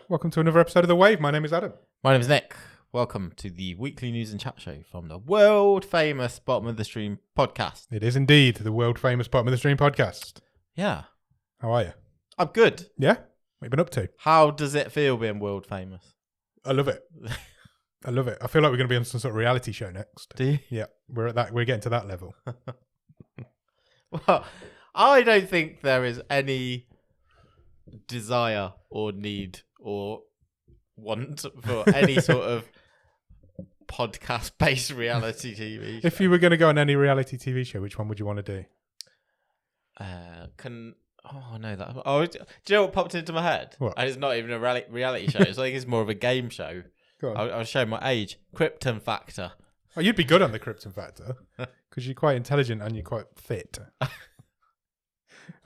Welcome to another episode of The Wave. My name is Adam. My name is Nick. Welcome to the weekly news and chat show from the world famous Bottom of the Stream podcast. It is indeed the world famous Bottom of the Stream podcast. Yeah. How are you? I'm good. Yeah? What have you been up to? How does it feel being world famous? I love it. I love it. I feel like we're going to be on some sort of reality show next. Do you? Yeah, we're getting to that level. Well, I don't think there is any desire or need or want for any sort of podcast-based reality TV show. If you were going to go on any reality TV show, which one would you want to do? Do you know what popped into my head? What? And it's not even a reality show. It's like it's more of a game show. Go on. I'll show my age. Krypton Factor. Oh, you'd be good on the Krypton Factor because you're quite intelligent and you're quite fit. I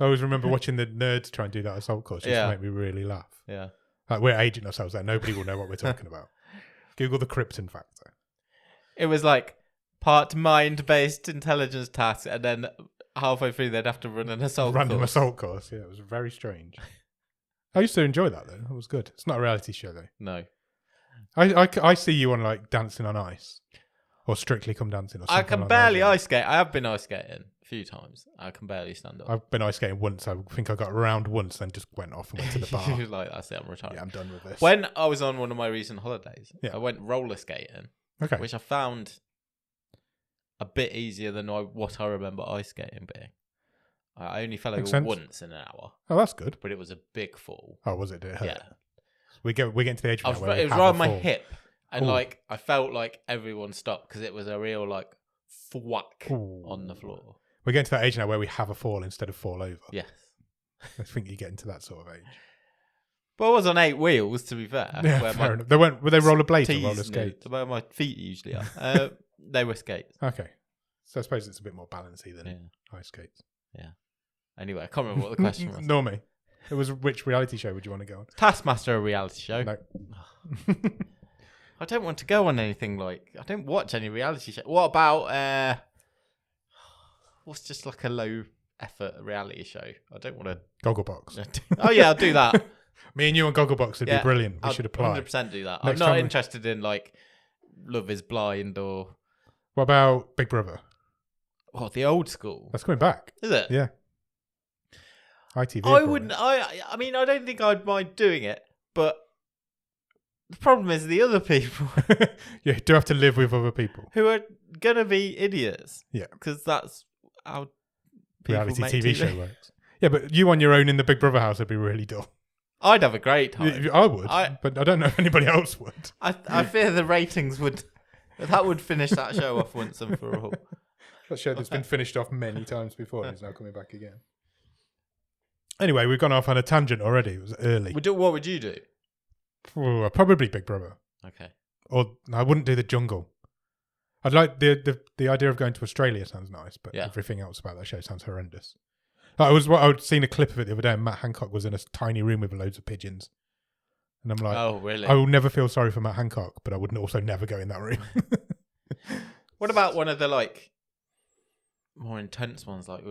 always remember watching the nerds try and do that assault course just to make me really laugh. Yeah. Like, we're aging ourselves there. Nobody will know what we're talking about. Google the Krypton Factor. It was like part mind-based intelligence task, and then halfway through they'd have to run an Random course. assault course. Yeah, it was very strange. I used to enjoy that though. It was good. It's not a reality show though. No. I see you on like Dancing on Ice or Strictly Come Dancing or something. I can like barely that. ice skate. I have been ice skating a few times. I can barely stand up. I've been ice skating once. I think I got around once, then just went off and went to the bar. You was like, that's it, I'm retired. Yeah, I'm done with this. When I was on one of my recent holidays, Yeah. I went roller skating, Okay. which I found a bit easier than what I remember ice skating being. I only fell Makes over sense. once in an hour, Oh, that's good. but it was a big fall. Oh, was it? Did it hurt? Yeah. We're getting to the age It now where we was have right a on my fall. hip, and Ooh. like I felt like everyone stopped because it was a real like thwack Ooh. on the floor. We're getting to that age now where we have a fall instead of fall over. Yes, I think you're getting to that sort of age. but I was on 8 wheels, to be fair. Yeah, where fair my enough. Were they roller blades or tees roller knew- skates? Where my feet usually are. They were skates. Okay. So I suppose it's a bit more balancy than Yeah. ice skates. Anyway, I can't remember what the question was. Nor me. It was which reality show would you want to go on? Taskmaster, a reality show. No. I don't want to go on anything like. I don't watch any reality show. What about what's just like a low effort reality show? I don't want Gogglebox. Oh yeah, I'll do that. Me and you on Gogglebox would Yeah, be brilliant. We I'll should apply. 100% do that. Next I'm not time- interested in like Love Is Blind or What about Big Brother? the old school. That's coming back. Is it? Yeah. ITV. I wouldn't. I mean, I don't think I'd mind doing it, but the problem is the other people You do have to live with other people. who are gonna be idiots. Yeah. Because that's how people Reality make TV show works. Yeah, but you on your own in the Big Brother house would be really dull. I'd have a great time. I would, I- but I don't know if anybody else would. I fear the ratings would finish that show off once and for all. That show that's been finished off many times before and is now coming back again. Anyway, we've gone off on a tangent already. It was early. What would you do? Probably Big Brother. Okay. Or I wouldn't do the jungle. I'd like the idea of going to Australia sounds nice, but Yeah. everything else about that show sounds horrendous. I'd seen a clip of it the other day, and Matt Hancock was in a tiny room with loads of pigeons, and I'm like, Oh, really? I will never feel sorry for Matt Hancock, but I would also never go in that room. What about one of the like more intense ones, like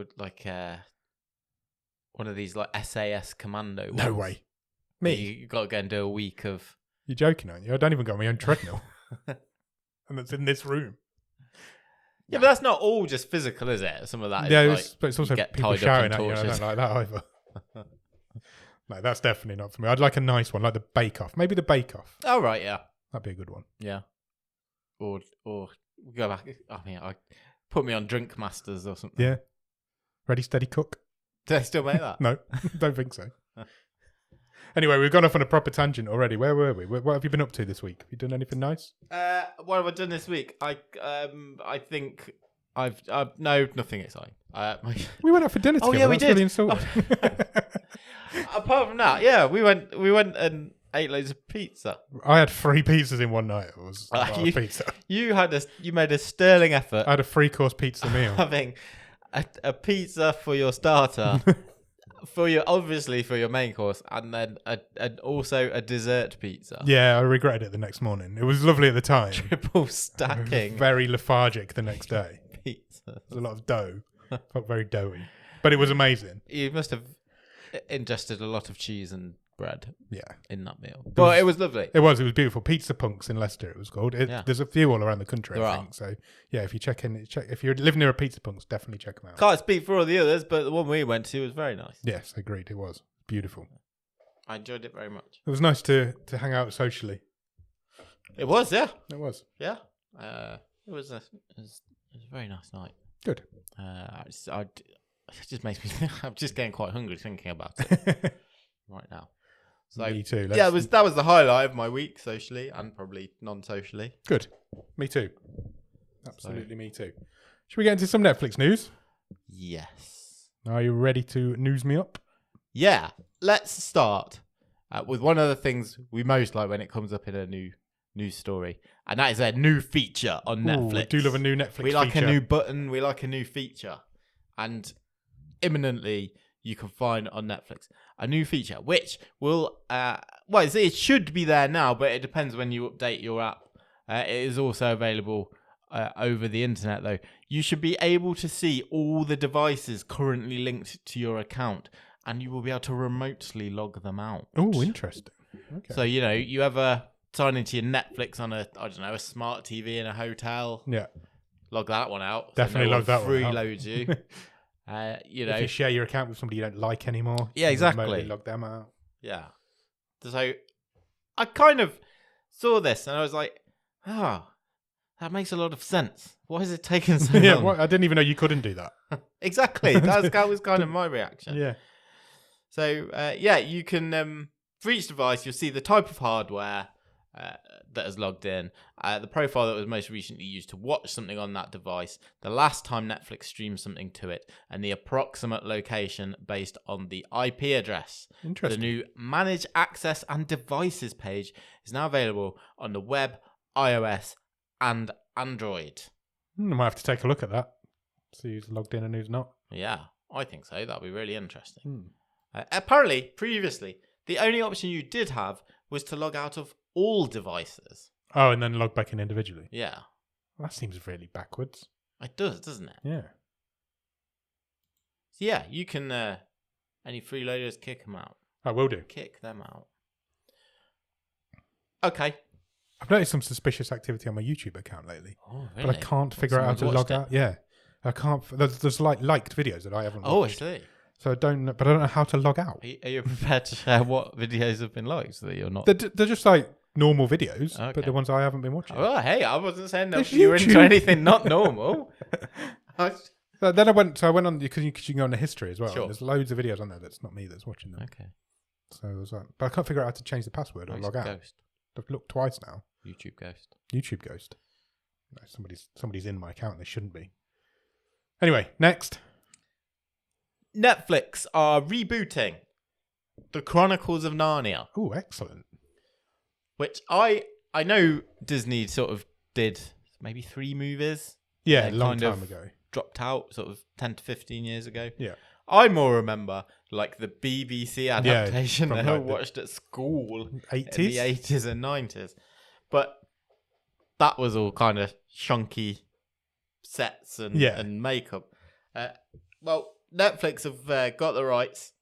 one of these like SAS commando ones? No way. Where Me? You got to go and do a week of. You're joking, aren't you? I don't even go on my own treadmill, and it's in this room. Yeah, but that's not all just physical, is it? Some of that is Yeah, like but it's also get people tied up shouting in at you. And I torches. don't like that either. No, that's definitely not for me. I'd like a nice one, like the Bake Off. Maybe the Bake Off. Oh right, yeah, That'd be a good one. yeah. Or go back. I mean, put me on Drink Masters or something. Yeah. Ready, steady, cook. Do they still make that? No, don't think so. Anyway, we've gone off on a proper tangent already. Where were we? What have you been up to this week? Have you done anything nice? What have I done this week? I think I've no, nothing exciting. We went out for dinner Oh, together. yeah, we That's did. really insulting. Apart from that, yeah, we went and ate loads of pizza. I had 3 pizzas in one night. It was a lot of pizza. You made a sterling effort I had a 3-course pizza meal. having a pizza for your starter, for your main course, and then also a dessert pizza. Yeah, I regretted it the next morning. It was lovely at the time. Triple I was stacking very lethargic the next day. pizza. There was a lot of dough. Felt very doughy. But it was amazing. You must have ingested a lot of cheese and bread Yeah. in that meal. But it was lovely. It was beautiful. Pizza Punks in Leicester, it was called. There's a few all around the country, There I think. So, yeah, if you if you live near a Pizza Punks, definitely check them out. Can't speak for all the others, but the one we went to was very nice. Yes, agreed. It was beautiful. I enjoyed it very much. It was nice to hang out socially. It was, yeah. It was. Yeah. It was a very nice night. Good. It just makes me. I'm just getting quite hungry thinking about it right now. So Me too. that was the highlight of my week, socially and probably non-socially. Good. Me too. Absolutely, me too. Should we get into some Netflix news? Yes. Are you ready to news me up? Yeah. Let's start with one of the things we most like when it comes up in a new news story, and that is a new feature on Netflix. We do love a new Netflix feature. We like a new button. We like a new feature, and imminently you can find on Netflix a new feature which will it should be there now, but it depends when you update your app. It is also available over the internet, though. You should be able to see all the devices currently linked to your account, and you will be able to remotely log them out. Oh, interesting. Okay. So you ever sign into your Netflix on a smart TV in a hotel? Yeah. Log that one out. Definitely log that one out. Freeloads you. If you share your account with somebody you don't like anymore, yeah, exactly. Remotely log them out. Yeah. So I kind of saw this and I was like, that makes a lot of sense. Why is it taking so long? Yeah, I didn't even know you couldn't do that. Exactly. That was kind of my reaction. Yeah. So you can for each device you'll see the type of hardware that is logged in, the profile that was most recently used to watch something on that device, the last time Netflix streamed something to it, and the approximate location based on the IP address. Interesting. The new Manage Access and Devices page is now available on the web, iOS, and Android. I might have to take a look at that. See who's logged in and who's not. Yeah, I think so. That'd be really interesting. Apparently, previously, the only option you did have was to log out of all devices. Oh, and then log back in individually. Yeah. Well, that seems really backwards. It does, doesn't it? Yeah. So yeah, you can, any freeloaders, kick them out. I will do. Kick them out. Okay. I've noticed some suspicious activity on my YouTube account lately. Oh, really? But I can't figure out how to log out. Yeah. I can't. There's like liked videos that I haven't watched. Oh, I see. So I don't know how to log out. Are you prepared to share what videos have been liked so that you're not? They're just like normal videos, Okay. but the ones I haven't been watching. Oh, hey, I wasn't saying that It's you were into YouTube. anything not normal. So then I went on because you can go on the history as well. Sure. There's loads of videos on there that's not me that's watching them. Okay. So I was like, but I can't figure out how to change the password or log out. Ghost. I've looked twice now. YouTube ghost. YouTube ghost. No, somebody's in my account. They shouldn't be. Anyway, next. Netflix are rebooting The Chronicles of Narnia. Oh, excellent. Which I know Disney sort of did maybe 3 movies. Yeah, a They long kind time of ago. Dropped out sort of 10 to 15 years ago. Yeah. I more remember like the BBC adaptation from that I like the watched at school 80s? in the 80s and 90s. But that was all kind of chunky sets and makeup. Well, Netflix have got the rights.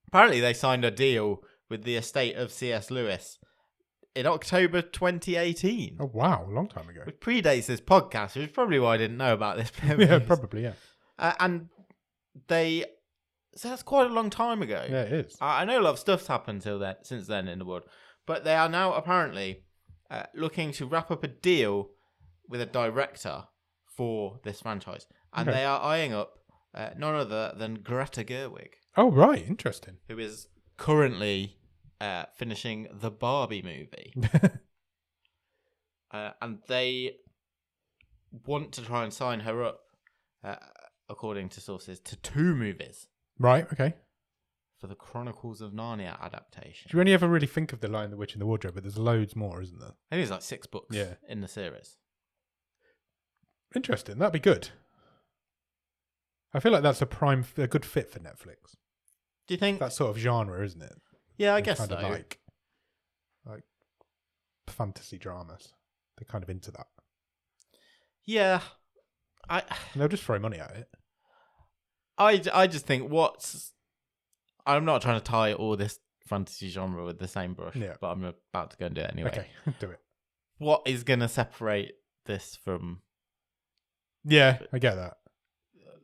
Apparently, they signed a deal with the estate of C.S. Lewis in October 2018. Oh, wow. A long time ago. Which predates this podcast, which is probably why I didn't know about this. Yeah, probably, yeah. And so that's quite a long time ago. Yeah, it is. I know a lot of stuff's happened since then in the world. But they are now apparently looking to wrap up a deal with a director for this franchise. And they are eyeing up none other than Greta Gerwig. Oh, right. Interesting. Who is currently finishing the Barbie movie. And they want to try and sign her up, according to sources, to 2 movies. Right, okay. For the Chronicles of Narnia adaptation. Do you only ever really think of The Lion, the Witch and the Wardrobe, but there's loads more, isn't there? I think there's like 6 books in the series. Interesting. That'd be good. I feel like that's a good fit for Netflix. Do you think? That sort of genre, isn't it? Yeah, I guess kind so. Of like fantasy dramas. They're kind of into that. Yeah. They'll just throw money at it. I just think I'm not trying to tie all this fantasy genre with the same brush, Yeah. but I'm about to go and do it anyway. Okay, do it. What is going to separate this from Yeah, I get that.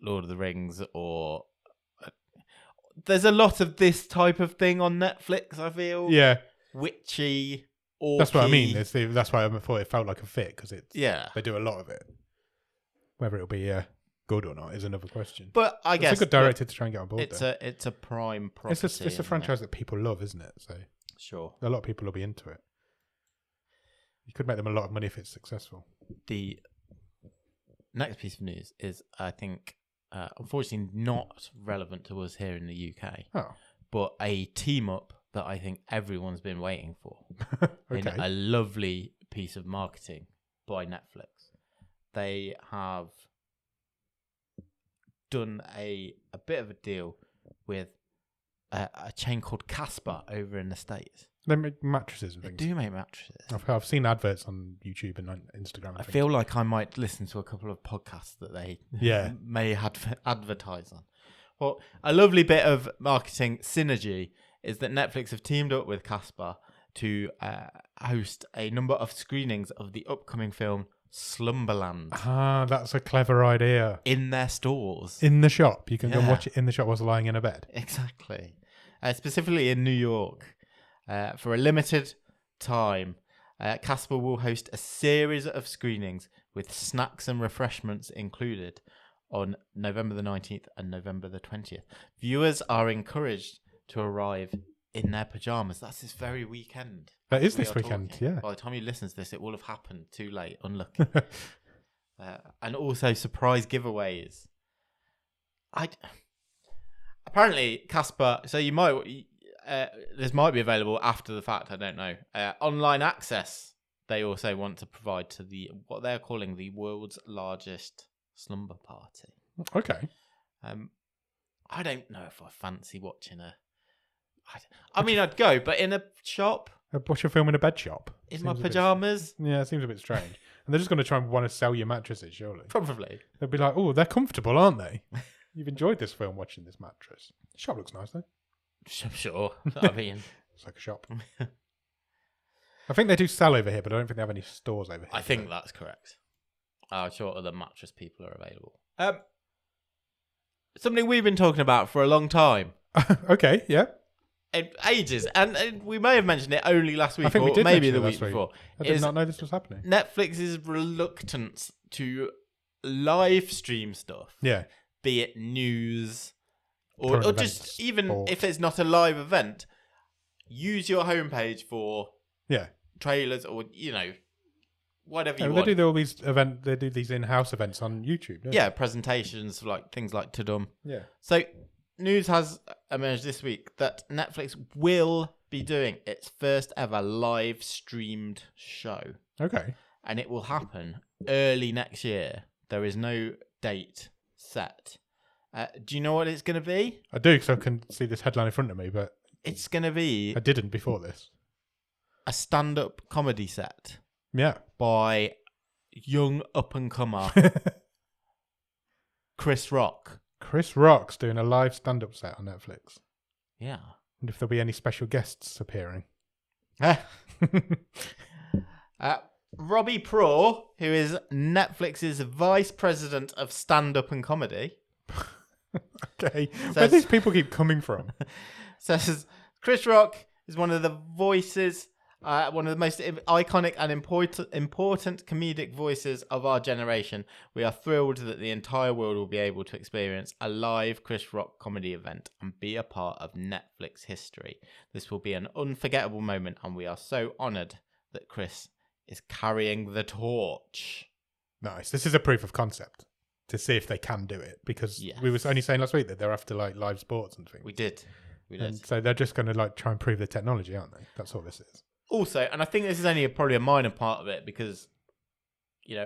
Lord of the Rings or... There's a lot of this type of thing on Netflix, I feel. Yeah. Witchy, orky. That's what I mean. That's why I thought it felt like a fit, because they do a lot of it. Whether it'll be good or not is another question. But I guess it's a good director to try and get on board. It's a prime property. It's a franchise that people love, isn't it? So sure, a lot of people will be into it. You could make them a lot of money if it's successful. The next piece of news is, I think, unfortunately not relevant to us here in the UK, but a team up that I think everyone's been waiting for. In a lovely piece of marketing by Netflix. They have done a bit of a deal with a chain called Casper over in the States. They make mattresses and They things. do make mattresses. I've seen adverts on YouTube and on Instagram. I feel like I might listen to a couple of podcasts that they may advertise on. Well, a lovely bit of marketing synergy is that Netflix have teamed up with Casper to host a number of screenings of the upcoming film Slumberland. Ah, that's a clever idea. In their stores. In the shop. You can go and watch it in the shop whilst lying in a bed. Exactly. Specifically in New York. For a limited time, Casper will host a series of screenings with snacks and refreshments included on November the 19th and November the 20th. Viewers are encouraged to arrive in their pajamas. That's this very weekend. That is this weekend, yeah. By the time you listen to this, it will have happened. Too late. Unlucky. And also surprise giveaways. Apparently, Casper... So you might... this might be available after the fact, I don't know. Online access they also want to provide to what they're calling the world's largest slumber party. Okay. I don't know if I fancy watching I mean, I'd go, but in a shop? Watch a film in a bed shop? In my pyjamas? Yeah, it seems a bit strange. And they're just going to try and want to sell you mattresses, surely. Probably. They'll be like, oh, they're comfortable, aren't they? You've enjoyed this film watching this mattress. The shop looks nice, though. Sure. I mean... It's like a shop. I think they do sell over here, but I don't think they have any stores over here. I think that's correct. I'm sure other mattress people are available. Something we've been talking about for a long time. Okay, yeah. Ages. And we may have mentioned it only last week, I think we or did maybe mention the it week last before. I did not know this was happening. Netflix's reluctance to live stream stuff. Yeah. Be it news or just events, even or... if it's not a live event, use your homepage for trailers or, whatever you want. They do all these They do these in-house events on YouTube. Don't they? Presentations like things like Tudum. Yeah. So news has emerged this week that Netflix will be doing its first ever live streamed show. Okay. And it will happen early next year. There is no date set. Do you know what it's going to be? I do, because I can see this headline in front of me, but... It's going to be... I didn't before this. A stand-up comedy set. Yeah. By young up-and-comer Chris Rock. Chris Rock's doing a live stand-up set on Netflix. Yeah. And if there'll be any special guests appearing. Robbie Pro, who is Netflix's vice president of stand-up and comedy. Okay. Where do these people keep coming from? Says Chris Rock is one of the voices, one of the most iconic and important comedic voices of our generation. We are thrilled that the entire world will be able to experience a live Chris Rock comedy event and be a part of Netflix history. This will be an unforgettable moment, and we are so honoured that Chris is carrying the torch. Nice. This is a proof of concept to see if they can do it, because we were only saying last week that they're after like live sports and things. We did. And so they're just going to like try and prove the technology, aren't they? That's all this is. Also, and I think this is only probably a minor part of it, because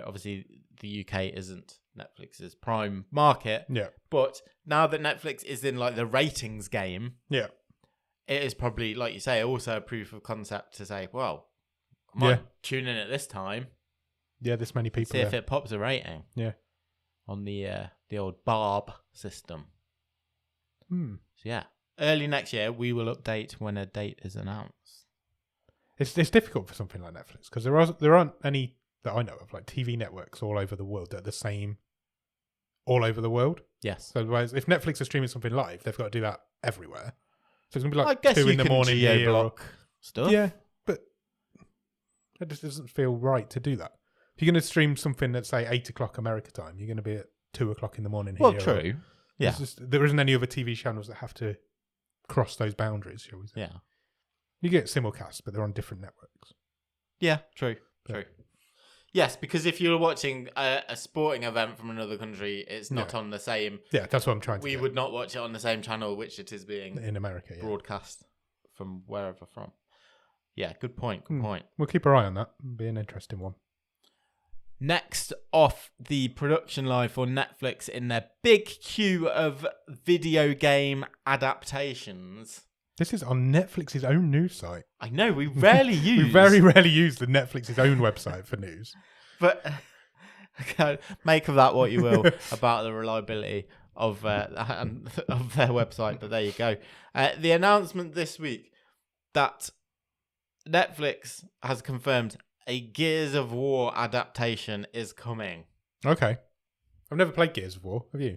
obviously the UK isn't Netflix's prime market. Yeah. But now that Netflix is in like the ratings game, it is probably, like you say, also a proof of concept to say, well, I might tune in at this time. Yeah, this many people. See if it pops a rating. Yeah. On the old Barb system. Hmm. So yeah, early next year, we will update when a date is announced. It's difficult for something like Netflix because there aren't any that I know of, like TV networks all over the world that are the same all over the world. Yes. So otherwise, if Netflix is streaming something live, they've got to do that everywhere. So it's going to be like I guess 2 you in the can morning here. geo-block stuff. Yeah, but it just doesn't feel right to do that. If you're going to stream something at, say, 8 o'clock America time, you're going to be at 2 o'clock in the morning here. Well, true. Yeah. There isn't any other TV channels that have to cross those boundaries, shall we say. Yeah. You get simulcasts, but they're on different networks. Yeah, true. Yes, because if you're watching a sporting event from another country, it's not on the same. Yeah, that's what I'm trying to We would not watch it on the same channel which it is being in America broadcast from wherever from. Yeah, good point. Good point. We'll keep our eye on that. It'll be an interesting one. Next off the production line for Netflix in their big queue of video game adaptations. This is on Netflix's own news site. I know, we rarely use... We very rarely use the Netflix's own website for news. But make of that what you will about the reliability of their website. But there you go. The announcement this week that Netflix has confirmed a Gears of War adaptation is coming. Okay. I've never played Gears of War. Have you?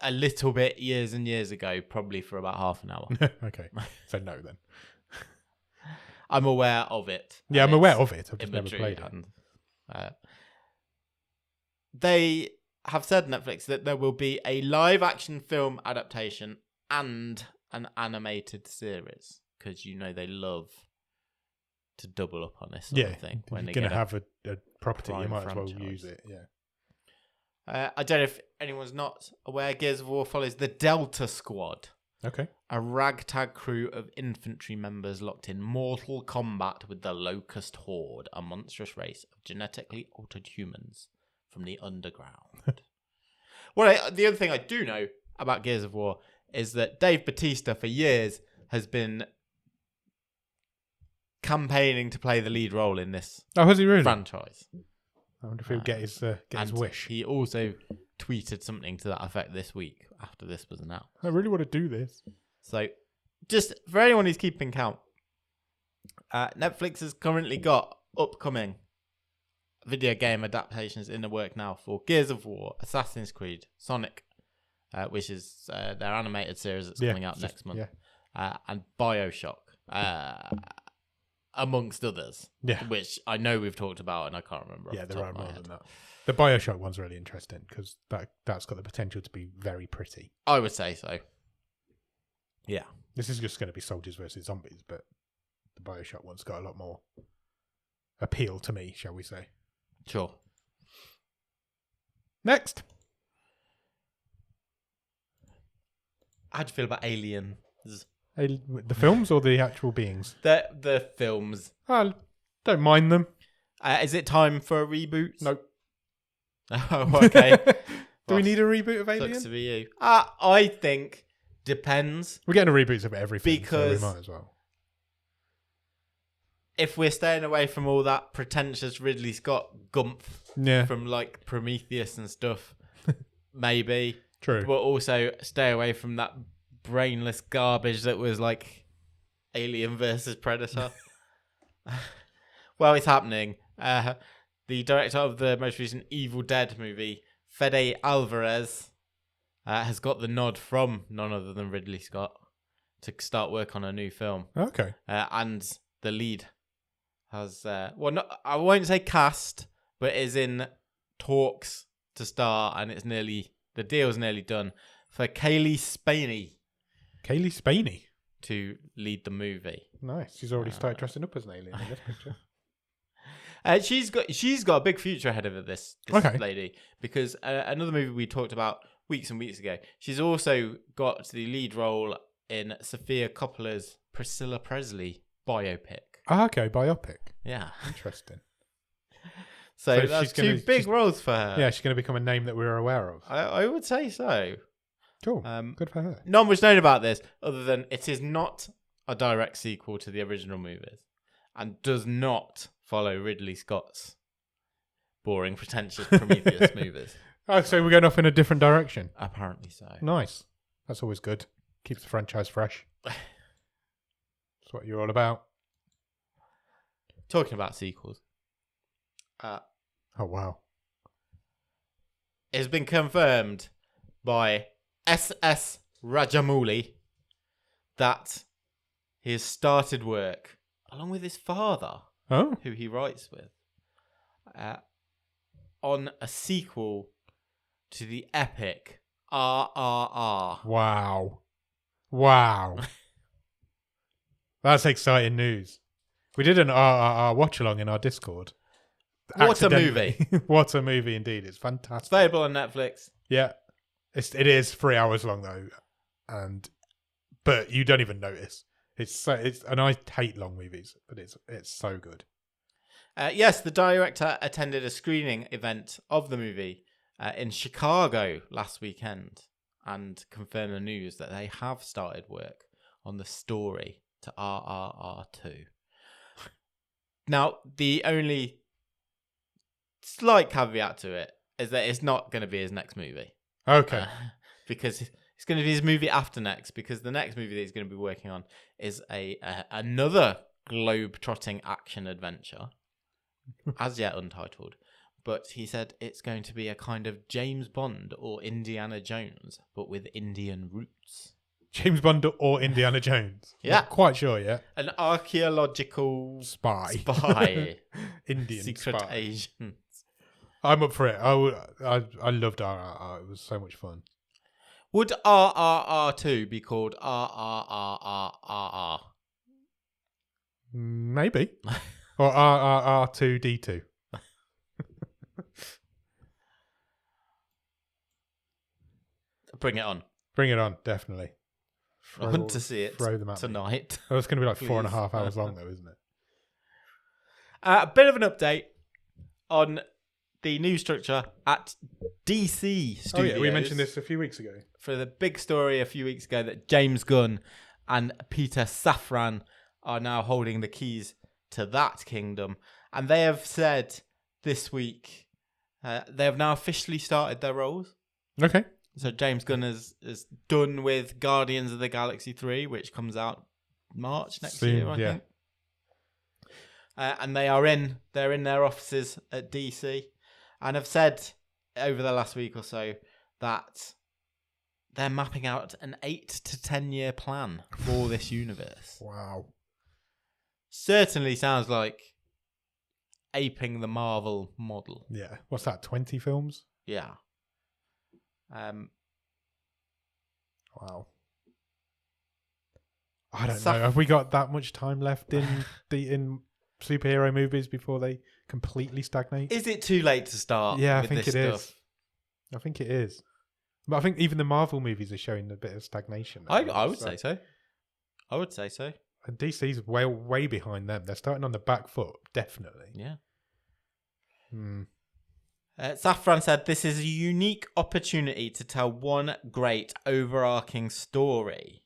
A little bit years and years ago, probably for about half an hour. Okay. So no then. I'm aware of it. Yeah, I'm aware of it. I've just never played it. They have said, Netflix, that there will be a live action film adaptation and an animated series. Because they love to double up on this sort of thing. When you're going to have a property, you might as well use it. Yeah. I don't know if anyone's not aware, Gears of War follows the Delta Squad. Okay. A ragtag crew of infantry members locked in mortal combat with the Locust Horde, a monstrous race of genetically altered humans from the underground. The other thing I do know about Gears of War is that Dave Bautista for years has been campaigning to play the lead role in this has he really? franchise. I wonder if he'll get his wish. He also tweeted something to that effect this week after this was announced. I really want to do this. So, just for anyone who's keeping count, Netflix has currently got upcoming video game adaptations in the work now for Gears of War, Assassin's Creed, Sonic, which is their animated series that's coming out next month, and BioShock. Amongst others, which I know we've talked about and I can't remember. Yeah, there are more than that. The BioShock one's really interesting because that's got the potential to be very pretty. I would say so. Yeah. This is just going to be soldiers versus zombies, but the BioShock one's got a lot more appeal to me, shall we say. Sure. Next. How'd you feel about Aliens? The films or the actual beings? The films. I don't mind them. Is it time for a reboot? Nope. Oh, okay. Do we need a reboot of Alien? Sucks to be you. I think depends. We're getting a reboot of everything, because so we might as well. If we're staying away from all that pretentious Ridley Scott gumph from like Prometheus and stuff, maybe. True. But also stay away from that brainless garbage that was like Alien versus Predator. Well, it's happening. The director of the most recent Evil Dead movie, Fede Alvarez, has got the nod from none other than Ridley Scott to start work on a new film. Okay. And the lead has, I won't say cast, but is in talks to star, and the deal's nearly done for Kaylee Spaney. Kaylee Spaney to lead the movie. Nice. She's already started dressing up as an alien in this picture. She's got a big future ahead of her, this lady, because another movie we talked about weeks and weeks ago. She's also got the lead role in Sofia Coppola's Priscilla Presley biopic. Okay, biopic. Yeah, interesting. So that's two big roles for her. Yeah, she's going to become a name that we're aware of. I would say so. Cool. Good for her. Not much known about this, other than it is not a direct sequel to the original movies, and does not follow Ridley Scott's boring, pretentious Prometheus movies. Oh, so we're going off in a different direction. Apparently so. Nice. That's always good. Keeps the franchise fresh. That's what you're all about. Talking about sequels. Oh, wow. It's been confirmed by S.S. Rajamouli that he has started work, along with his father, who he writes with, on a sequel to the epic RRR. Wow. That's exciting news. We did an RRR watch-along in our Discord. What a movie. What a movie indeed. It's fantastic. It's available on Netflix. Yeah. It is 3 hours long, though. But you don't even notice. And I hate long movies, but it's so good. Yes, the director attended a screening event of the movie in Chicago last weekend and confirmed the news that they have started work on the story to RRR 2. Now, the only slight caveat to it is that it's not going to be his next movie. Okay. Because it's going to be his movie after next, because the next movie that he's going to be working on is another globe-trotting action adventure, as yet untitled. But he said it's going to be a kind of James Bond or Indiana Jones, but with Indian roots. James Bond or Indiana Jones? Yeah. Not quite sure yet. An archaeological spy. Indian secret spy. agent. I'm up for it. I loved RRR. It was so much fun. Would RRR 2 be called RRRRRR? Maybe. Or RRR 2D2. Bring it on. Bring it on, definitely. I want to see it throw them at tonight. Oh, it's going to be like 4.5 hours long, though, isn't it? A bit of an update on the new structure at DC Studios. Oh, yeah, we mentioned this a few weeks ago. For the big story a few weeks ago that James Gunn and Peter Safran are now holding the keys to that kingdom. And they have said this week they have now officially started their roles. Okay. So James Gunn is done with Guardians of the Galaxy 3, which comes out March next year, I think. And they're in their offices at DC and have said over the last week or so that they're mapping out an 8 to 10 year plan for this universe. Wow. Certainly sounds like aping the Marvel model. Yeah. What's that, 20 films? Yeah. Wow. I don't know. Have we got that much time left in superhero movies before they completely stagnate? Is it too late to start? Yeah, with I think this it stuff? is. I think it is. But I think even the Marvel movies are showing a bit of stagnation. I would say so. I would say so. And DC's way behind them. They're starting on the back foot, definitely. Yeah. Hmm. Safran said, "This is a unique opportunity to tell one great overarching story.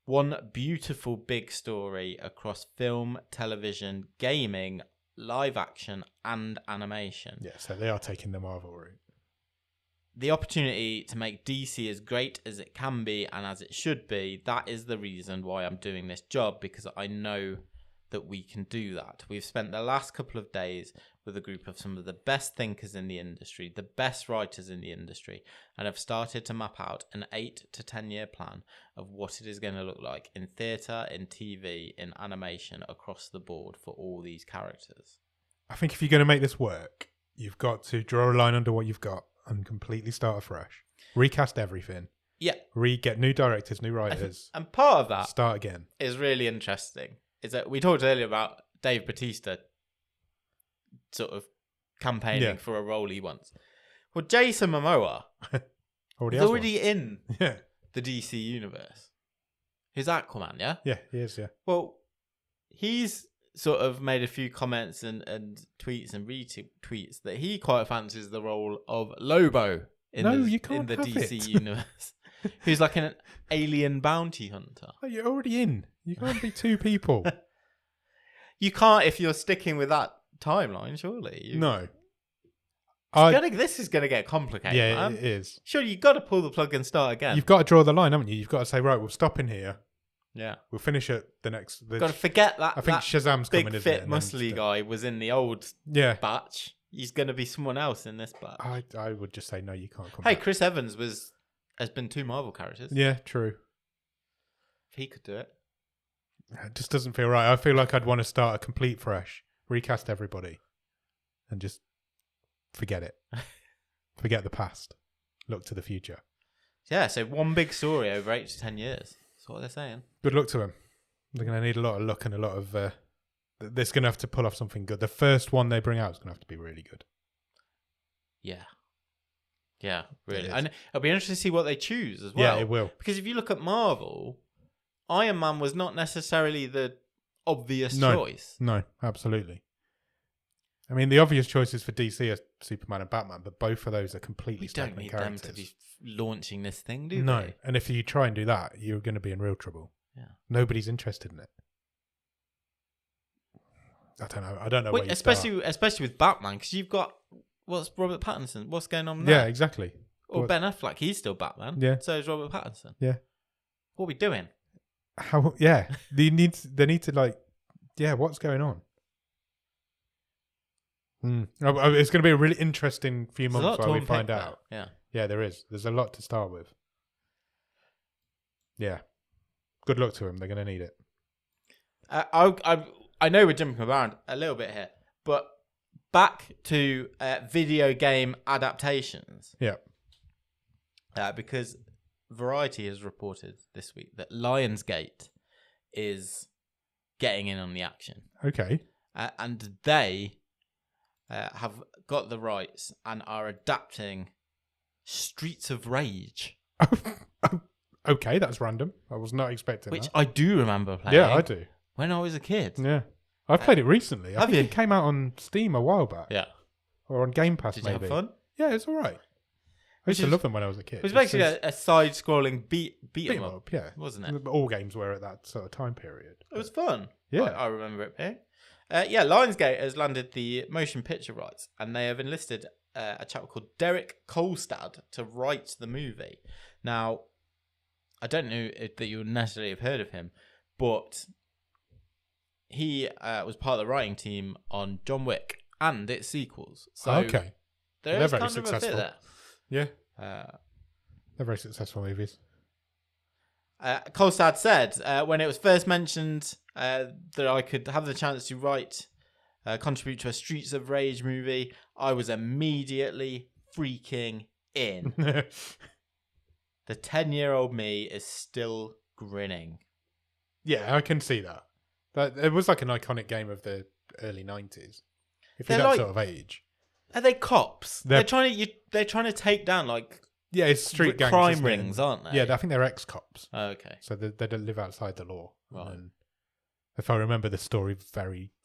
One beautiful big story across film, television, gaming, live action, and animation. Yeah, so they are taking the Marvel route. The opportunity to make DC as great as it can be and as it should be, that is the reason why I'm doing this job, because I know that we can do that. We've spent the last couple of days with a group of some of the best thinkers in the industry, the best writers in the industry, and have started to map out an 8 to 10 year plan of what it is going to look like in theatre, in TV, in animation, across the board for all these characters." I think if you're going to make this work, you've got to draw a line under what you've got and completely start afresh. Recast everything. Yeah. Get new directors, new writers. And part of that start again. Is really interesting. Is that we talked earlier about Dave Bautista sort of campaigning for a role he wants. Well, Jason Momoa is already in the DC universe. He's Aquaman, yeah? Yeah, he is, yeah. Well, he's sort of made a few comments and tweets and retweets that he quite fancies the role of Lobo in the DC universe. Who's like an alien bounty hunter. Oh, you're already in. You can't be two people. You can't if you're sticking with that timeline, surely. No. This is gonna get complicated. Yeah, man. it is. Sure, you got to pull the plug and start again. You've got to draw the line, haven't you? You've got to say, right, we'll stop in here. Yeah. We'll finish at the next. Got to forget that. I think that Shazam's big coming, isn't fit it? muscly guy was in the old Yeah. batch. He's gonna be someone else in this batch. I would just say no. You can't come. Hey, back. Chris Evans has been 2 Marvel characters. Yeah, true. If he could do it. It just doesn't feel right. I feel like I'd want to start a complete fresh, recast everybody, and just forget it. Forget the past. Look to the future. Yeah, so one big story over 8 to 10 years. That's what they're saying. Good luck to them. They're going to need a lot of luck and a lot of... they're going to have to pull off something good. The first one they bring out is going to have to be really good. Yeah. Yeah, really. And it'll be interesting to see what they choose as well. Yeah, it will. Because if you look at Marvel, Iron Man was not necessarily the obvious choice. No, absolutely. I mean, the obvious choices for DC are Superman and Batman, but both of those are completely stagnant characters. Them to be launching this thing, do No, they? and if you try and do that, you're going to be in real trouble. Yeah. Nobody's interested in it. I don't know. I don't know. Especially with Batman, because you've got Robert Pattinson. What's going on there? Yeah, exactly. Or Ben Affleck. He's still Batman. Yeah. So is Robert Pattinson. Yeah. What are we doing? How? Yeah. They need to like. Yeah. What's going on? It's going to be a really interesting few months while we find out. Yeah. Yeah, there is. There's a lot to start with. Yeah. Good luck to him. They're going to need it. I know we're jumping around a little bit here, but back to video game adaptations. Yeah. Because Variety has reported this week that Lionsgate is getting in on the action. Okay. And they have got the rights and are adapting Streets of Rage. Okay, that's random. I was not expecting Which that. I do remember playing. Yeah, I do. When I was a kid. Yeah. I've played it recently. I think it came out on Steam a while back. Yeah. Or on Game Pass, Did maybe. you have fun? Yeah, it's all right. I used to love them when I was a kid. It was basically a side-scrolling beat 'em up, yeah. wasn't it? All games were at that sort of time period. It was fun. Yeah. I remember it being. Lionsgate has landed the motion picture rights, and they have enlisted a chap called Derek Kolstad to write the movie. Now, I don't know that you would necessarily have heard of him, but he was part of the writing team on John Wick and its sequels. So okay. They're very kind successful. Of a fit Yeah. there. They're very successful movies. Kolstad said when it was first mentioned that I could have the chance to contribute to a Streets of Rage movie, I was immediately freaking in. The 10-year-old me is still grinning. Yeah, I can see that. It was like an iconic game of the early 90s. If you're They're that sort of age. Are they cops? They're trying to take down yeah, it's street gangs, crime rings, aren't they? Yeah, I think they're ex-cops. Oh, okay. So they don't live outside the law. Right. And if I remember the story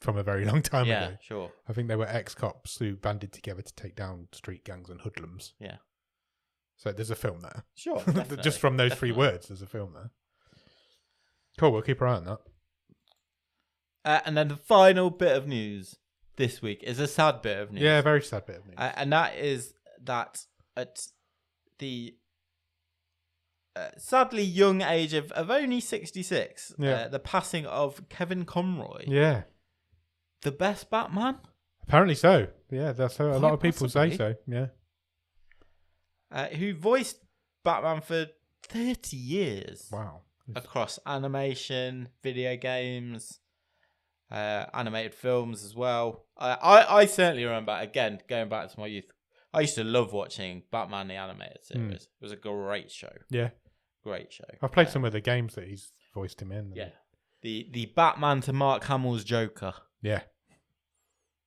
from a very long time ago. Yeah, sure. I think they were ex-cops who banded together to take down street gangs and hoodlums. Yeah. So there's a film there. Sure. Just from those 3 words, there's a film there. Cool, we'll keep our eye on that. And then the final bit of news this week is a sad bit of news. Yeah, very sad bit of news. And that is that at the sadly young age of only 66, the passing of Kevin Conroy. Yeah. The best Batman? Apparently so. Yeah, that's a lot of people possibly. say so. Yeah. Who voiced Batman for 30 years. Wow. Across animation, video games, animated films as well. I certainly remember, again, going back to my youth, I used to love watching Batman the Animated Series. It was a great show. Yeah. Great show. I've played some of the games that he's voiced him in. Yeah. The Batman to Mark Hamill's Joker. Yeah.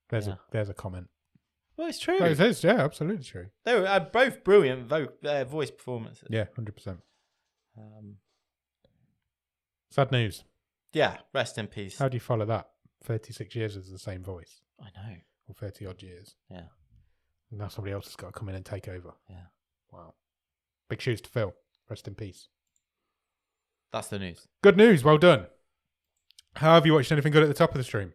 There's a comment. Well, it's true. It is, yeah, absolutely true. They were both brilliant voice performances. Yeah, 100%. Sad news. Yeah, rest in peace. How do you follow that? 36 years as the same voice. I know. Or 30 odd years. Yeah. And now somebody else has got to come in and take over. Yeah. Wow. Big shoes to fill. Rest in peace. That's the news. Good news. Well done. How have you watched anything good at the top of the stream?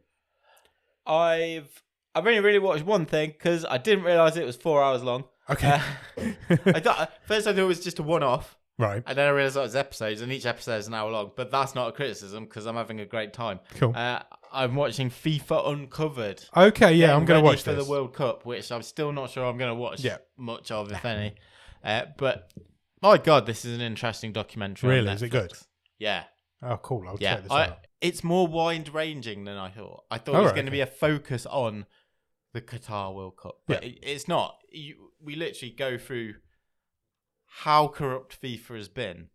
I've I've only really watched one thing because I didn't realise it was 4 hours long. Okay. I thought it was just a one-off. Right. And then I realised it was episodes, and each episode is an hour long. But that's not a criticism because I'm having a great time. Cool. I'm watching FIFA Uncovered. Okay, yeah, I'm going to watch for this. the World Cup, which I'm still not sure I'm going to watch much of, if any. But my God, this is an interesting documentary. Really? On Is it good? Yeah. Oh, cool. I'll check this out. It's more wide-ranging than I thought. I thought it was going to be a focus on the Qatar World Cup, but it's not. We literally go through how corrupt FIFA has been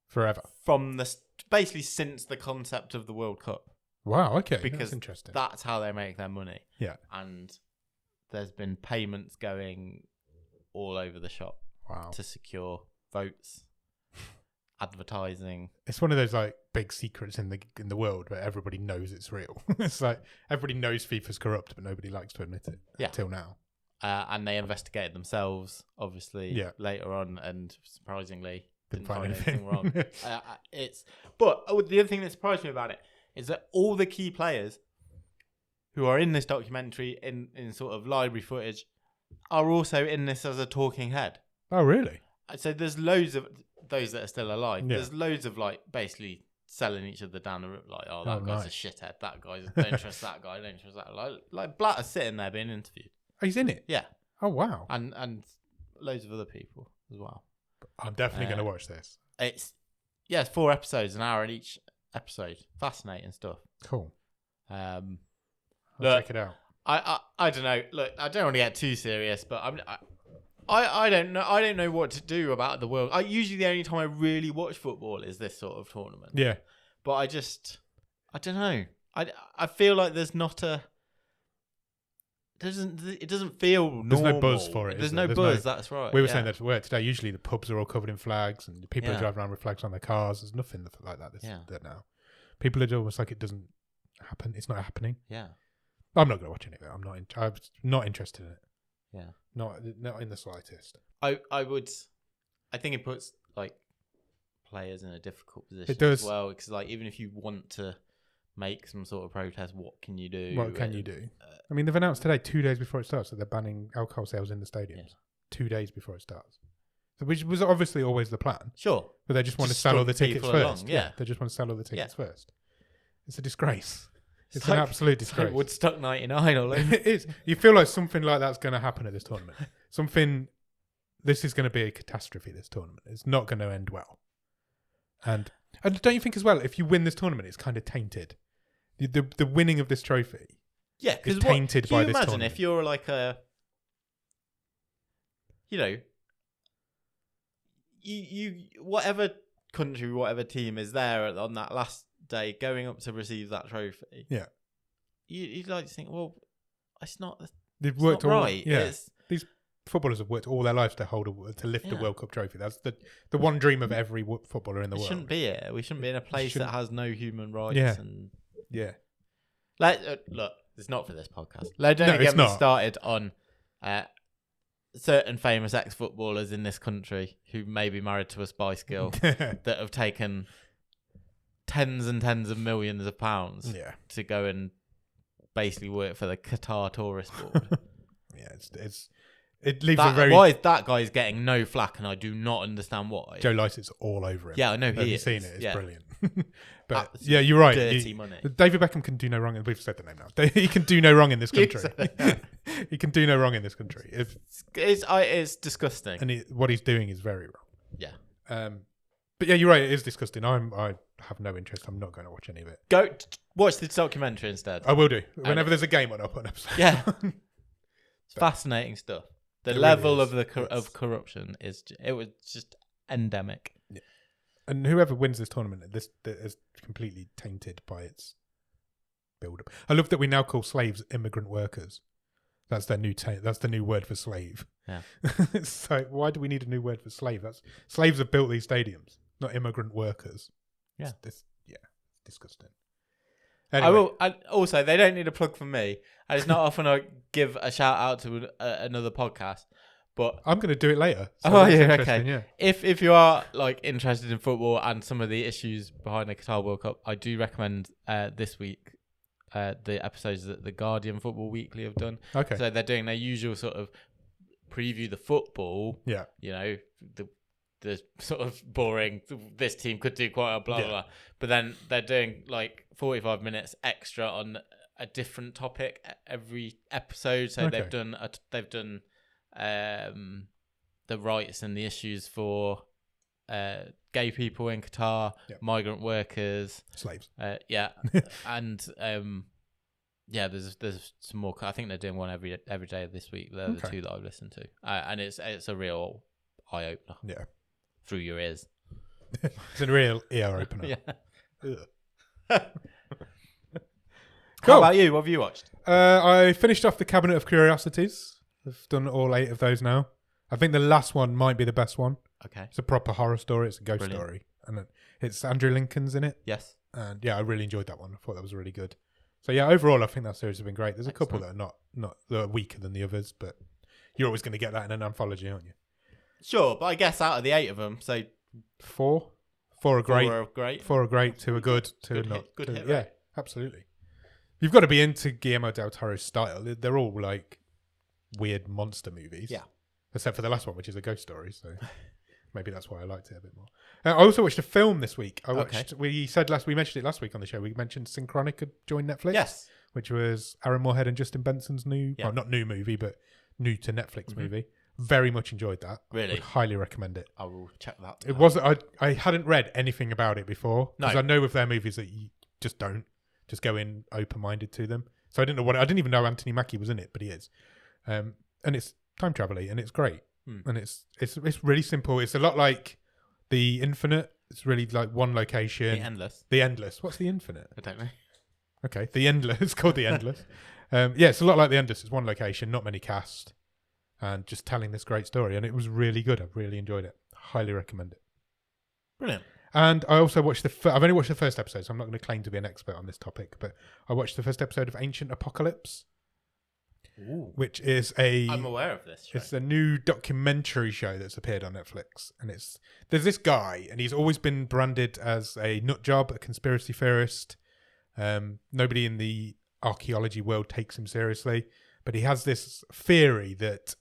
forever from basically since the concept of the World Cup. Wow, okay. Because that's interesting. That's how they make their money. Yeah. And there's been payments going all over the shop to secure votes, advertising. It's one of those like big secrets in the world where everybody knows it's real. It's like everybody knows FIFA's corrupt, but nobody likes to admit it until now. And they investigated themselves, obviously, later on, and surprisingly didn't find anything wrong. But the other thing that surprised me about it is that all the key players who are in this documentary in sort of library footage are also in this as a talking head. Oh, really? So there's loads of those that are still alive. Yeah. There's loads of like basically selling each other down the road, like, oh, that guy's a shithead. That guy's don't trust that guy. Don't trust that. Like Blatter's sitting there being interviewed. Oh, he's in it? Yeah. Oh, wow. And loads of other people as well. I'm definitely going to watch this. It's 4 episodes, an hour in each episode. Fascinating stuff. Cool. I'll check it out. I don't know. Look, I don't want to get too serious, but I don't know. I don't know what to do about the world. Usually the only time I really watch football is this sort of tournament. Yeah. But I don't know. I feel like there's not a. It doesn't feel normal. There's no buzz for it. There's no buzz. That's right. We were saying that at work today. Usually the pubs are all covered in flags and people are driving around with flags on their cars. There's nothing like that. That now. People are almost like it doesn't happen. It's not happening. Yeah. I'm not going to watch any of it. I'm not interested in it. Yeah. Not in the slightest. I think it puts like players in a difficult position. It does. As well, because like even if you want to make some sort of protest, what can you do? What can you do? I mean, they've announced today, 2 days before it starts, that they're banning alcohol sales in the stadiums. Yeah. 2 days before it starts. Which was obviously always the plan. Sure. But they just want to sell all the tickets first. Along, yeah. They just want to sell all the tickets first. It's a disgrace. It's an absolute disgrace. Like Woodstock 99 all over. It is. You feel like something like that's going to happen at this tournament. This is going to be a catastrophe, this tournament. It's not going to end well. And don't you think as well, if you win this tournament, it's kind of tainted. The winning of this trophy is tainted by this tournament. Can you imagine if you're like you whatever country, whatever team is there on that last day going up to receive that trophy. Yeah. You'd like to think, well, it's not right. Yeah. These footballers have worked all their lives to lift a World Cup trophy. That's the one dream of every footballer in the world. Shouldn't be it. We shouldn't be in a place that has no human rights. Yeah. And yeah. Look, it's not for this podcast. Don't get me started on certain famous ex-footballers in this country who may be married to a Spice Girl that have taken tens and tens of millions of pounds to go and basically work for the Qatar Tourist Board. It leaves why is that guy's getting no flack, and I do not understand why. Joe Lycett's all over him. Yeah, I know Have he you is. seen it? It's brilliant. But absolute you're right. Dirty money. David Beckham can do no wrong. We've said the name now. He can do no wrong in this country. He can do no wrong in this country. It's disgusting. And what he's doing is very wrong. Yeah. But yeah, you're right. It is disgusting. I have no interest. I'm not going to watch any of it. Go watch the documentary instead. I will do. Whenever there's a game on, I'll put an episode. Yeah. It's fascinating stuff. The level of of corruption was just endemic. Yeah. And whoever wins this tournament, this is completely tainted by its build-up. I love that we now call slaves immigrant workers. That's their that's the new word for slave. Yeah. So why do we need a new word for slave? Slaves have built these stadiums, not immigrant workers. Yeah. It's disgusting. Anyway. Also, they don't need a plug from me. And it's not often I give a shout out to another podcast, but I'm going to do it later. So okay. Yeah. If you are like interested in football and some of the issues behind the Qatar World Cup, I do recommend this week the episodes that the Guardian Football Weekly have done. Okay. So they're doing their usual sort of preview the football. Yeah. You know, the sort of boring, this team could do quite a blah, blah, blah. But then they're doing like 45 minutes extra on a different topic every episode. So Okay. they've done the rights and the issues for gay people in Qatar, migrant workers, slaves. And there's some more. I think they're doing one every day of this week. They're the two that I've listened to, and it's a real eye opener. Yeah, through your ears. It's a real ear opener. How Cool. about you? What have you watched? I finished off the Cabinet of Curiosities. I've done all 8 of those now. I think the last one might be the best one. Okay. It's a proper horror story. It's a ghost story. And it's Andrew Lincoln's in it. Yes. And yeah, I really enjoyed that one. I thought that was really good. So yeah, overall, I think that series has been great. There's a couple that are not that are weaker than the others, but you're always going to get that in an anthology, aren't you? Sure, but I guess out of the 8 of them, so 4 are great. 4 are great. 4 are great. 2 are good. 2 are Good not. hit, good 2 hit yeah, rate. absolutely. You've got to be into Guillermo del Toro's style. They're all like weird monster movies. Yeah. Except for the last one, which is a ghost story. So maybe that's why I liked it a bit more. I also watched a film this week. I watched. We mentioned it last week on the show. We mentioned Synchronic had joined Netflix. Yes. Which was Aaron Moorhead and Justin Benson's new, well, not new movie, but new to Netflix movie. Very much enjoyed that. Really? Would highly recommend it. I will check that. It was. I hadn't read anything about it before because No. I know with their movies that you just don't just go in open-minded to them. So I didn't know I didn't even know Anthony Mackie was in it, but he is. And it's time travel-y and it's great. And it's really simple. It's a lot like The Infinite. It's really like one location. The Endless. What's The Infinite? I don't know. Okay, The Endless. It's called The Endless. It's a lot like The Endless. It's one location, not many cast, and just telling this great story. And it was really good. I really enjoyed it. Highly recommend it. Brilliant. And I also watched I've only watched the first episode, so I'm not going to claim to be an expert on this topic, but I watched the first episode of Ancient Apocalypse, which is I'm aware of this show. It's a new documentary show that's appeared on Netflix, and there's this guy, and he's always been branded as a nut job, a conspiracy theorist. Nobody in the archaeology world takes him seriously, but he has this theory that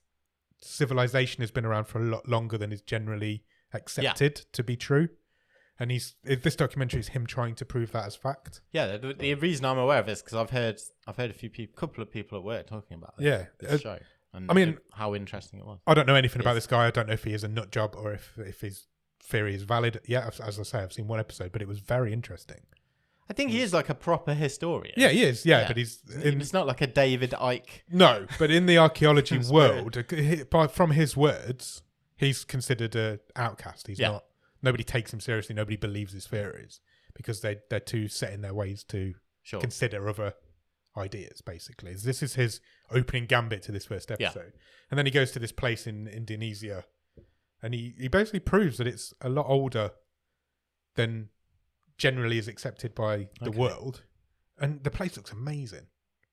civilization has been around for a lot longer than is generally accepted to be true. And this documentary is him trying to prove that as fact. Yeah, the reason I'm aware of this because I've heard a couple of people at work talking about this show. And I mean, how interesting it was. I don't know anything about this guy. I don't know if he is a nut job or if his theory is valid. Yeah, as I say, I've seen one episode, but it was very interesting. I think he is like a proper historian. Yeah, he is. Yeah. But it's not like a David Icke. No, but in the archaeology world, from his words, he's considered an outcast. He's not. Nobody takes him seriously. Nobody believes his theories because they're too set in their ways to consider other ideas, basically. This is his opening gambit to this first episode. And then he goes to this place in Indonesia and he basically proves that it's a lot older than generally is accepted by the world. And the place looks amazing.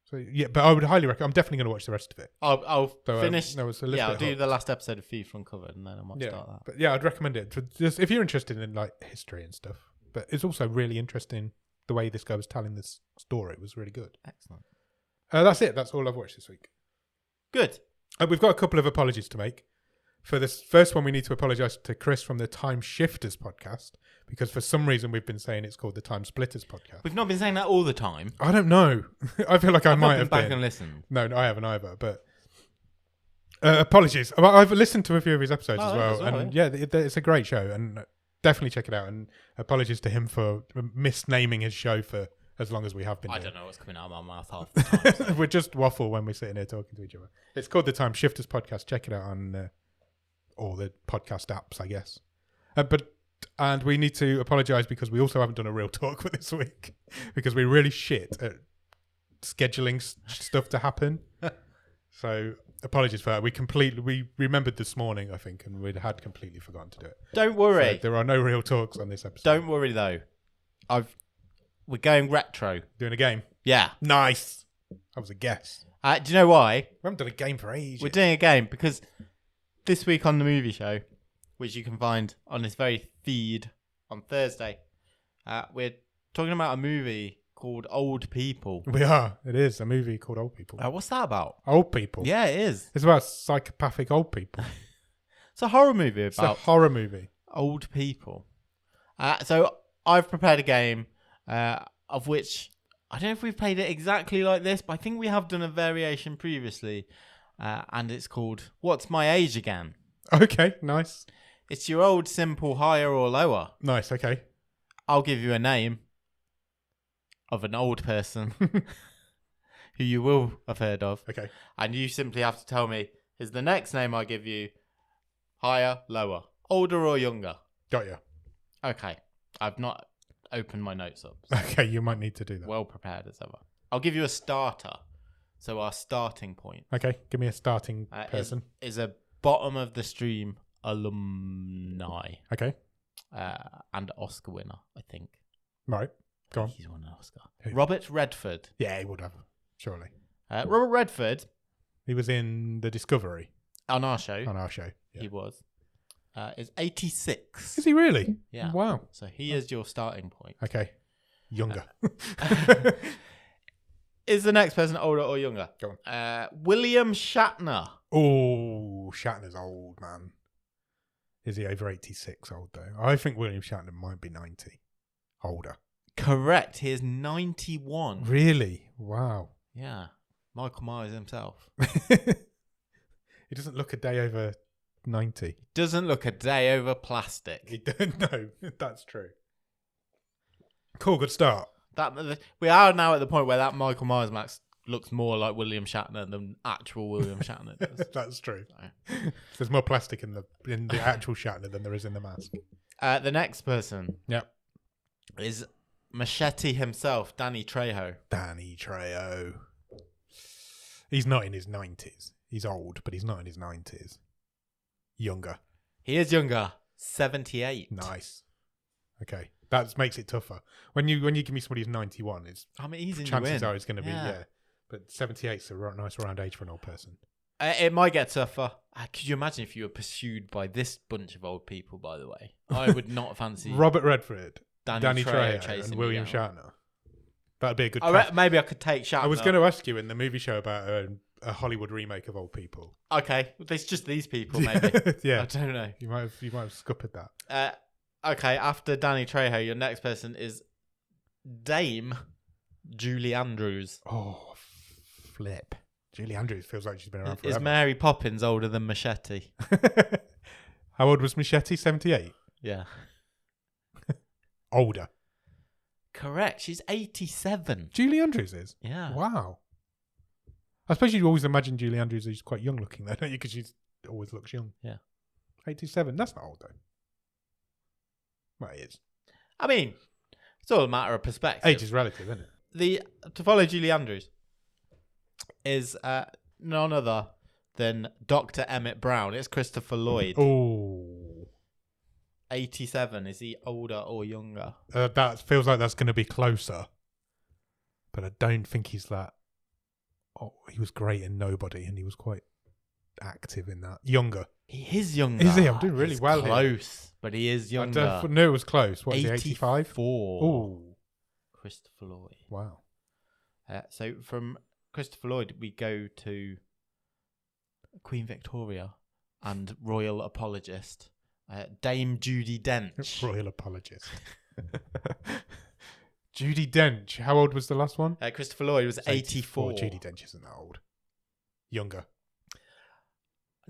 So yeah, but I would highly recommend. I'm definitely going to watch the rest of it. I'll finish. I'll do the last episode of FIFA Uncovered, and then I might start that. But yeah, I'd recommend it. Just if you're interested in like history and stuff. But it's also really interesting the way this guy was telling this story. It was really good. Excellent. That's it. That's all I've watched this week. Good. We've got a couple of apologies to make. For this first one, we need to apologise to Chris from the Time Shifters podcast because for some reason we've been saying it's called the Time Splitters podcast. We've not been saying that all the time. I don't know. I feel like I might have back been. and listened. No, I haven't either. But apologies. I've listened to a few of his episodes as well, and it's a great show, and definitely check it out. And apologies to him for misnaming his show for as long as we have been. I don't know what's coming out of my mouth half the time. So. We're just waffle when we're sitting here talking to each other. It's called the Time Shifters podcast. Check it out on all the podcast apps, I guess. And we need to apologise because we also haven't done a real talk for this week because we're really shit at scheduling stuff to happen. So apologies for that. We remembered this morning, I think, and we had completely forgotten to do it. Don't worry. So there are no real talks on this episode. Don't worry though. We're going retro. Doing a game. Yeah. Nice. That was a guess. Do you know why? We haven't done a game for ages. We're doing a game because this week on the movie show, which you can find on this very feed on Thursday, we're talking about a movie called Old People. We are. It is a movie called Old People. What's that about? Old People. Yeah, it is. It's about psychopathic old people. It's a horror movie It's about a horror movie. old people. So I've prepared a game of which I don't know if we've played it exactly like this, but I think we have done a variation previously, and it's called What's My Age Again? Okay, nice. It's your old simple higher or lower. Nice, okay. I'll give you a name of an old person who you will have heard of. Okay. And you simply have to tell me, is the next name I give you higher, lower, older or younger? Got you. Okay. I've not opened my notes up. Okay, you might need to do that. Well prepared as ever. I'll give you a starter. So our starting point Okay, give me a starting person. Is a bottom of the stream alumni. Okay. And Oscar winner, I think. Right. Go on. He's won an Oscar. Who? Robert Redford. Yeah, he would have. Surely. Robert Redford. He was in The Discovery. On our show. On our show. Yeah. He was. Is 86. Is he really? Yeah. Wow. So he is your starting point. Okay. Younger. Is the next person older or younger? Go on. William Shatner. Oh, Shatner's old, man. Is he over 86 old, though? I think William Shatner might be 90. Older. Correct. He is 91. Really? Wow. Yeah. Michael Myers himself. He doesn't look a day over 90. Doesn't look a day over plastic. He don't know. That's true. Cool, good start. We are now at the point where that Michael Myers mask looks more like William Shatner than actual William Shatner does. That's true. So. There's more plastic in the actual Shatner than there is in the mask. The next person Yep. is Machete himself, Danny Trejo. Danny Trejo. He's not in his 90s. He's old, but he's not in his 90s. Younger. He is younger. 78. Nice. Okay. That makes it tougher. When you give me somebody who's 91, it's easy chances are it's going to be, yeah. But 78's a nice round age for an old person. It might get tougher. Could you imagine if you were pursued by this bunch of old people, by the way? I would not fancy Robert Redford, Danny Trejo chasing and William me down. Shatner. That'd be a good cast. Maybe I could take Shatner. I was going to ask you in the movie show about a Hollywood remake of Old People. Okay. It's just these people, maybe. Yeah. I don't know. You might have scuppered that. Okay, after Danny Trejo, your next person is Dame Julie Andrews. Oh, flip. Julie Andrews feels like she's been around forever. Is Mary Poppins older than Machete? How old was Machete? 78? Yeah. Older. Correct. She's 87. Julie Andrews is? Yeah. Wow. I suppose you always imagine Julie Andrews is quite young looking, though, don't you? Because she always looks young. Yeah. 87. That's not old, though. Well, it is. I mean, it's all a matter of perspective. Age is relative, isn't it? To follow Julie Andrews is none other than Dr. Emmett Brown. It's Christopher Lloyd. Oh. 87. Is he older or younger? That feels like that's going to be closer. But I don't think he's that. Oh, he was great in Nobody, and he was quite active in that. Younger. He is younger. Is he? I'm doing really well close, here. But he is younger. I knew it was close. What is he, 85? 84. Oh. Christopher Lloyd. Wow. So from Christopher Lloyd, we go to Queen Victoria and royal apologist, Dame Judi Dench. Royal apologist. Judi Dench. How old was the last one? Christopher Lloyd was 84. Judi Dench isn't that old. Younger.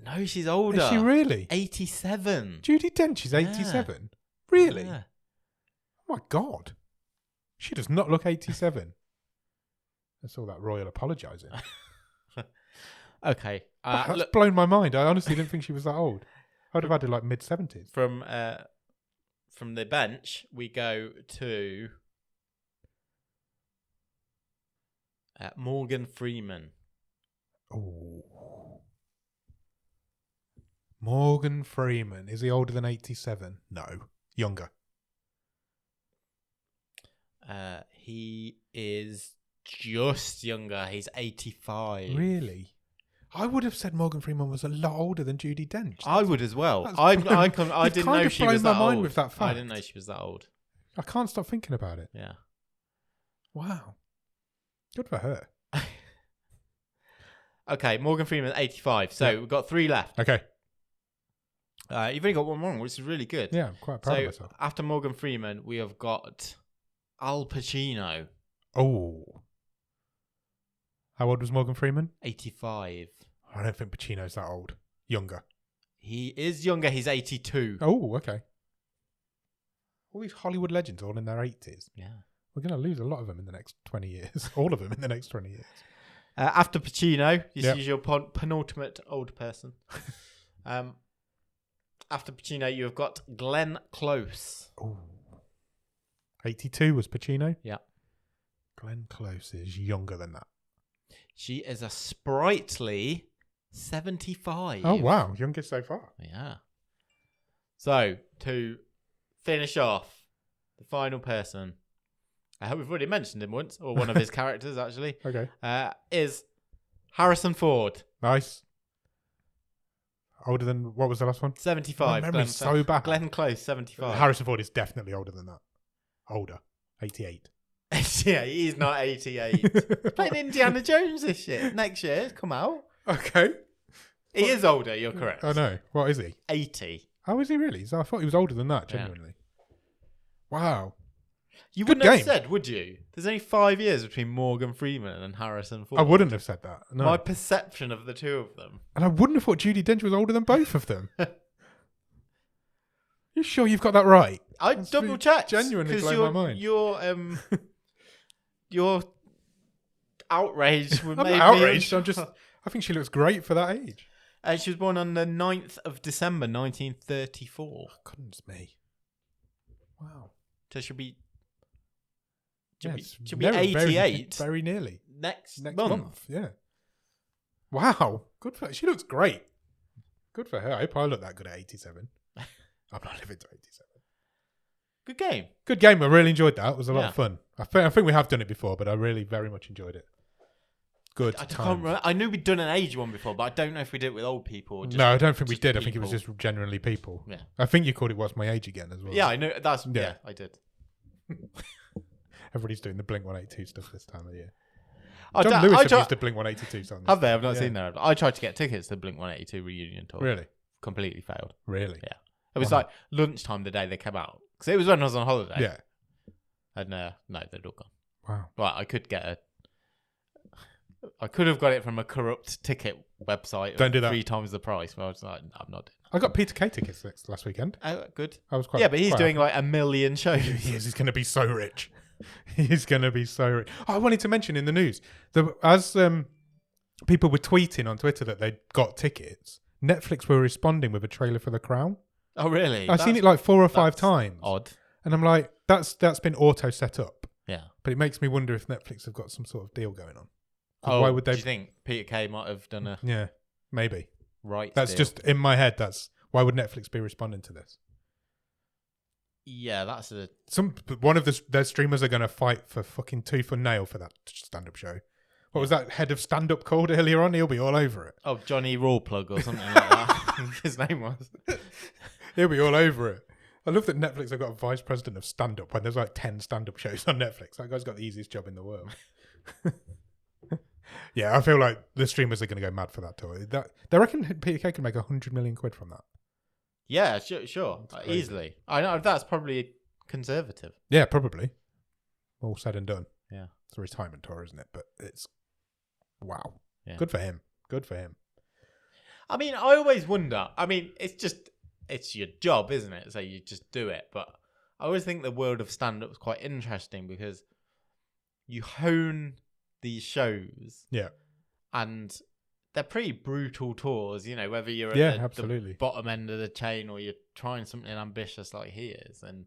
No, she's older. Is she really? 87. Judi Dench is 87? Really? Yeah. Oh my God. She does not look 87. That's all that royal apologising. Okay. That's blown my mind. I honestly didn't think she was that old. I would have had her like mid-70s. From the bench, we go to Morgan Freeman. Oh. Morgan Freeman. Is he older than 87? No. Younger. He is just younger. He's 85. Really? I would have said Morgan Freeman was a lot older than Judi Dench. I would as well. I didn't know she was that old. With that fact. I didn't know she was that old. I can't stop thinking about it. Yeah. Wow. Good for her. Okay, Morgan Freeman, 85. So we've got 3 left. Okay. You've only got 1 wrong, which is really good. Yeah, I'm quite proud of So myself. after Morgan Freeman, we have got Al Pacino, Oh. How old was Morgan Freeman? 85. I don't think Pacino's that old. Younger. He is younger. He's 82. Oh, okay. All these Hollywood legends all in their 80s. Yeah. We're going to lose a lot of them in the next 20 years. All of them in the next 20 years. After Pacino, this Yep. is your penultimate old person. After Pacino, you have got Glenn Close. Oh. 82 was Pacino? Yeah. Glenn Close is younger than that. She is a sprightly 75. Oh, wow. Youngest so far. Yeah. So, to finish off, the final person, I hope we've already mentioned him once, or one of his characters, actually, Okay. is Harrison Ford. Nice. Older than, what was the last one? 75. My memory's so bad. Glenn Close, 75. Harrison Ford is definitely older than that. Older. 88. Yeah, he's not 88. Playing Indiana Jones this year. Next year, it's come out. Okay. He is older, you're correct. I know. What is he? 80. Oh, is he really? So I thought he was older than that, Yeah. genuinely. Wow. You Good wouldn't have game. said, would you? There's only 5 years between Morgan Freeman and Harrison Ford. I wouldn't have said that. No. My perception of the two of them. And I wouldn't have thought Judi Dench was older than both of them. You sure you've got that right? I That's double checked. genuinely blown my mind. Your outrage would I'm make not me outraged. I think she looks great for that age. She was born on the 9th of December 1934. Goodness me. Wow. So she'll be It's she'll be very, 88 very nearly. next Next month. month. Yeah. Wow. Good for her. She looks great. Good for her. I hope I look that good at 87. I'm not living to 87. Good game. Good game. I really enjoyed that. It was a lot Yeah. of fun. I think we have done it before, but I really very much enjoyed it. Good I can't times. remember. I knew we'd done an age one before, but I don't know if we did it with old people. Or just, No, I don't think we just did. I think it was people. just generally people. Yeah. I think you called it What's My Age Again as well. Yeah, I know. That's Yeah. yeah, I did. Everybody's doing the Blink 182 stuff this time of year. I John d- Lewis I have try- used the Blink 182 song. Have they? I've not Yeah. seen that. I tried to get tickets to the Blink 182 reunion tour. Really? Completely failed. Really? Yeah. It was Wow. like lunchtime the day they came out. Because it was when I was on holiday. Yeah. And no, they'd all gone. Wow. Right, I could have got it from a corrupt ticket website. Don't do that. 3 times the price. But I was like, no, I'm not doing I got Peter Kay tickets last weekend. Oh, good. I was quite. Yeah, but he's quite doing happy. like 1 million shows. He is. He's going to be so rich. He's going to be so rich. Oh, I wanted to mention in the news as people were tweeting on Twitter that they'd got tickets, Netflix were responding with a trailer for The Crown. Oh, really? I've seen it like 4 or 5 that's times. Odd. And I'm like, that's been auto set up. Yeah. But it makes me wonder if Netflix have got some sort of deal going on. 'Cause Oh, why would they? do you think Peter Kay might have done a Yeah, maybe. right That's deal? just in my head. Why would Netflix be responding to this? Yeah, that's a... One of their streamers are going to fight for fucking tooth and nail for that stand-up show. What was that head of stand-up called earlier on? He'll be all over it. Oh, Johnny Rawplug or something like that. His name was. He'll be all over it. I love that Netflix have got a vice president of stand-up when there's like 10 stand-up shows on Netflix. That guy's got the easiest job in the world. Yeah, I feel like the streamers are going to go mad for that tour. They reckon Peter Kay can make 100 million quid from that. Yeah, sure. That's crazy. Easily. I know that's probably conservative. Yeah, probably. All said and done. Yeah. It's a retirement tour, isn't it? But it's... Wow. Yeah. Good for him. Good for him. I mean, I always wonder. I mean, it's your job, isn't it? So you just do it. But I always think the world of stand-up is quite interesting because you hone these shows. Yeah. And they're pretty brutal tours, you know, whether you're at the absolutely. bottom end of the chain or you're trying something ambitious like he is. And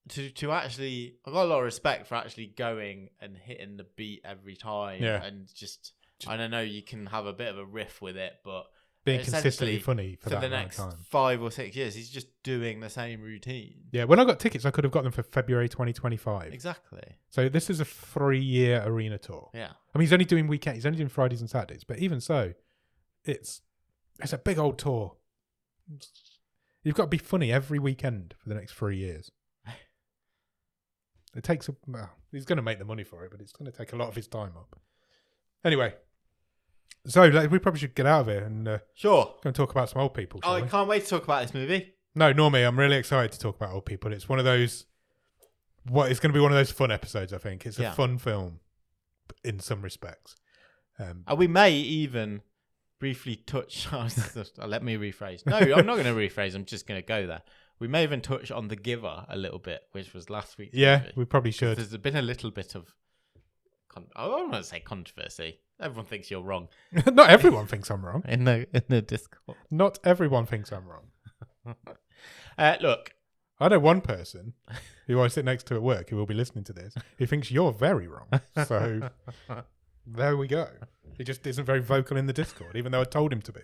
to actually, I've got a lot of respect for actually going and hitting the beat every time. Yeah. And just I don't know, you can have a bit of a riff with it, but Being consistently essentially, funny for that the amount next of time. 5 or 6 years, he's just doing the same routine. Yeah, when I got tickets, I could have got them for February 2025. Exactly. So this is a 3-year arena tour. Yeah. I mean, he's only doing weekends. He's only doing Fridays and Saturdays. But even so, it's a big old tour. You've got to be funny every weekend for the next 3 years. It takes he's going to make the money for it, but it's going to take a lot of his time up. Anyway, so we probably should get out of here and sure. go and talk about some old people. I can't wait to talk about this movie. No, nor me. I'm really excited to talk about old people. It's one of those. It's going to be one of those fun episodes. I think it's a fun film in some respects. We may even briefly touch. Let me rephrase. No, I'm not going to rephrase. I'm just going to go there. We may even touch on The Giver a little bit, which was last week's movie. We probably should. There's been a little bit of, I don't want to say controversy. Everyone thinks you're wrong. Not everyone thinks I'm wrong. In the Discord. Not everyone thinks I'm wrong. Look. I know one person who I sit next to at work who will be listening to this who thinks you're very wrong. So there we go. He just isn't very vocal in the Discord, even though I told him to be.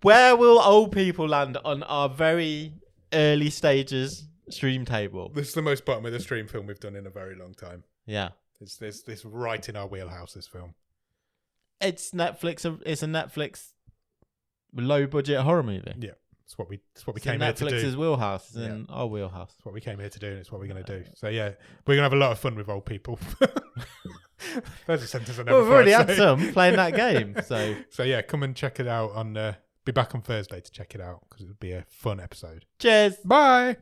Where will old people land on our very early stages stream table? This is the most bottom of the stream film we've done in a very long time. Yeah. It's right in our wheelhouse, this film. It's Netflix. It's a Netflix low budget horror movie. Yeah. It's what we came here to do. Netflix's wheelhouse is in our wheelhouse. It's what we came here to do, and it's what we're going to do. So yeah, we're going to have a lot of fun with old people. There's a sentence I never Well, we've already had some playing that game. So yeah, come and check it out on... be back on Thursday to check it out because it would be a fun episode. Cheers. Bye.